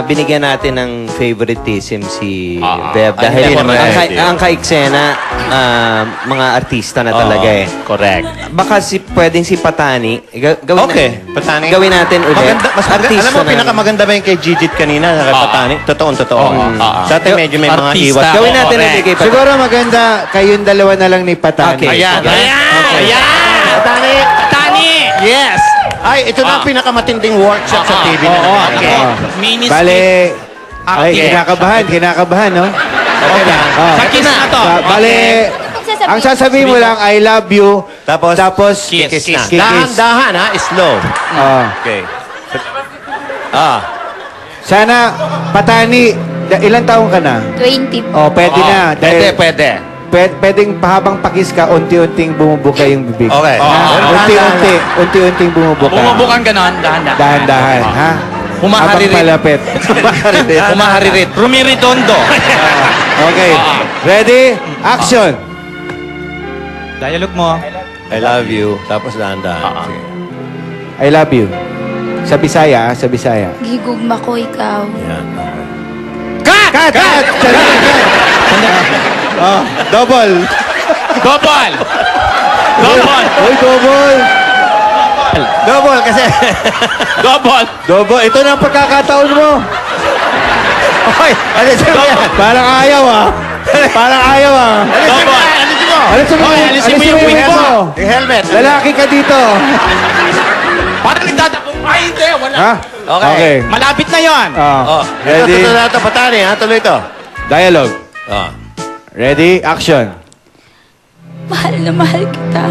binigyan natin ng favoritism si Bev dahil ang ka-eksena, mga artista na talaga eh. Correct. Baka pwedeng si Patani, Patani. gawin natin ulit. Alam mo, pinakamaganda ba yung kay Gigit kanina sa kay Patani? Totoo. Sa atin medyo may mga iwas. Gawin natin ulit kay Patani. Siguro maganda, kayong dalawa na lang ni Patani. Okay. Ayan! Patani! Yes! Ay, ito na ang pinakamatinding workshop sa TV na. Okay. Mini Bale, ay, kinakabahan, no? Okay lang. Sa kiss na to. Bale, ang sasabihin mo lang, I love you. Tapos Kiss na. kiss. Dahan-dahan, ha? Slow. Okay. Sana, Patani, ilang taong ka na? 20. Oh, pwede na. Dahil Pwede. pwedeng pahabang pakis ka, unti-unting bumubuka yung bibig. Okay. Unti-unting bumubuka. Bumubukan ganon, dahan-dahan. Dahan-dahan, ha? Humaharirit. Habang palapit. Humaharirit. Rumiridondo. Okay. Ready? Action! Dialogue mo. I love you. Tapos dahan-dahan. I love you. Sa Bisaya, sa Bisaya. Gigugma ko ikaw. Yan. Cut! Double. Double! Uy, double. Double kasi. Double! Double. Ito na ang pagkakataon mo. Hoy, alisin mo yan. Parang ayaw, ah. Double! Alisin mo yung wig mo. Yung helmet. Lalaki ka dito. Parang nagtatakbo. Ay, hindi. Wala. Ha? Okay. Malapit na yon. Ready? Ito na ito, Patani, ha? Tuloy ito. Dialogue. Ready? Action. Mahal na mahal kita.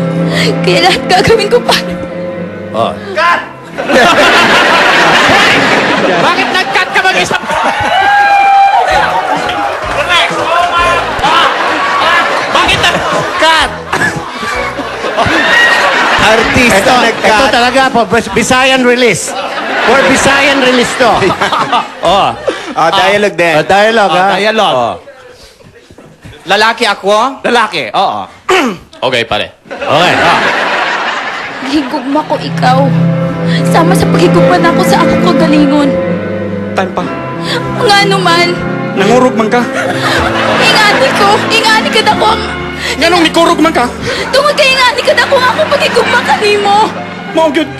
Kaya lahat gagawin ko para... Bakit nag-cut ka mag-isa? Bakit Cut! Artista Ito talaga po, Visayan release. For Visayan release to. dialogue din. Dialogue, ha? Dialogue. Lalaki ako? Lalaki, oo. Okay, pare. Okay. Gigugma ko ikaw. Sama sa pagigugma na ako sa akong kagalingon. Time pa. Nga naman. Nangurog man ka. Ingani ka na ko ang... Ganong nikurog man ka. Tungod kay ingani ka na ko ang akong pagigugma kanimo. Maugyod.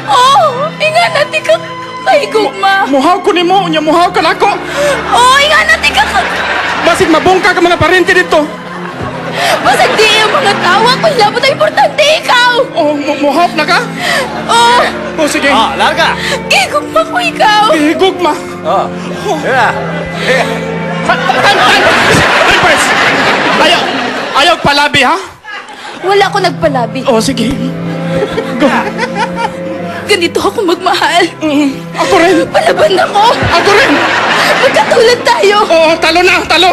Oh, ingani ka kahigugma. Muhaw ko ni mo, muhaw ka na ako. Oh, ingani ka Basig mabungka ka man na parente dito. Basag di yung mga tawa ko. Labot ang importante ikaw. Oh, muhaw na ka? Oh, Sige. Larga. gigugma ko ikaw. Higugma. Ay, pres. Ayaw palabi, ha? Wala ko nagpalabi. Oh, sige. Go. Ganito ako magmahal. Ako rin. Palaban ako. Ako rin. Magkatulad tayo. Oo, talo na, talo.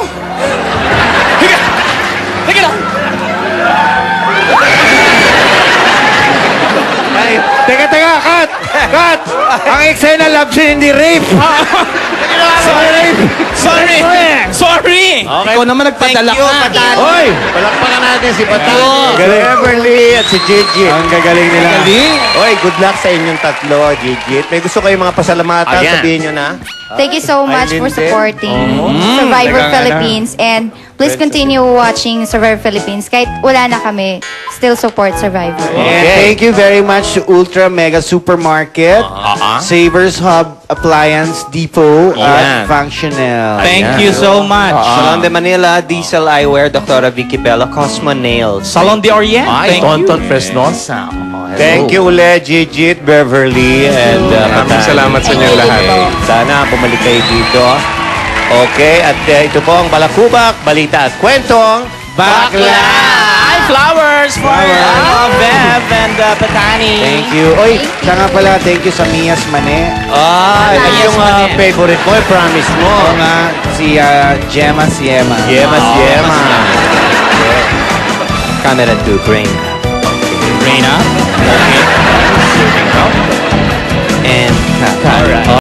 Higa. Higa na. Ay, teka, cut! Ang eksena love scene, hindi rape. Sorry. Okay. Ikaw naman nagpadala ka. Patani. Hoy! Palakpakan natin si Patani. Galing. Beverly at si Gigi. Ang gagaling nila. Oy, good luck sa inyong tatlo, Gigi. May gusto kayong mga pasalamatan, sabihin nyo na. Thank you so much for Aileen din. supporting Survivor Philippines. And please continue watching Survivor Philippines. Kahit wala na kami, still support Survivor. And thank you very much to Ultra Mega Supermarket, Savers Hub Appliance Depot, at Functional. Thank you so much. Salon de Manila, Diesel Eyewear, Dr. Vicky Bella, Cosmo Nails. Salon de Orient. Thank you. Fresnosa. Thank you ulit, Gigi, Beverly, and Patani. Salamat sa inyo lahat. Sana bumalik kayo dito. Okay, at ito po ang Balakubak, Balita at Kwentong Bakla! Hi, flowers for Bev and Patani. Thank you. Oy, siya nga pala, thank you sa Mias Mane. Ito yung favorite mo, promise mo. Oo nga, si Gemma Siema. Yema. Camera 2, brain. Reina. And cut.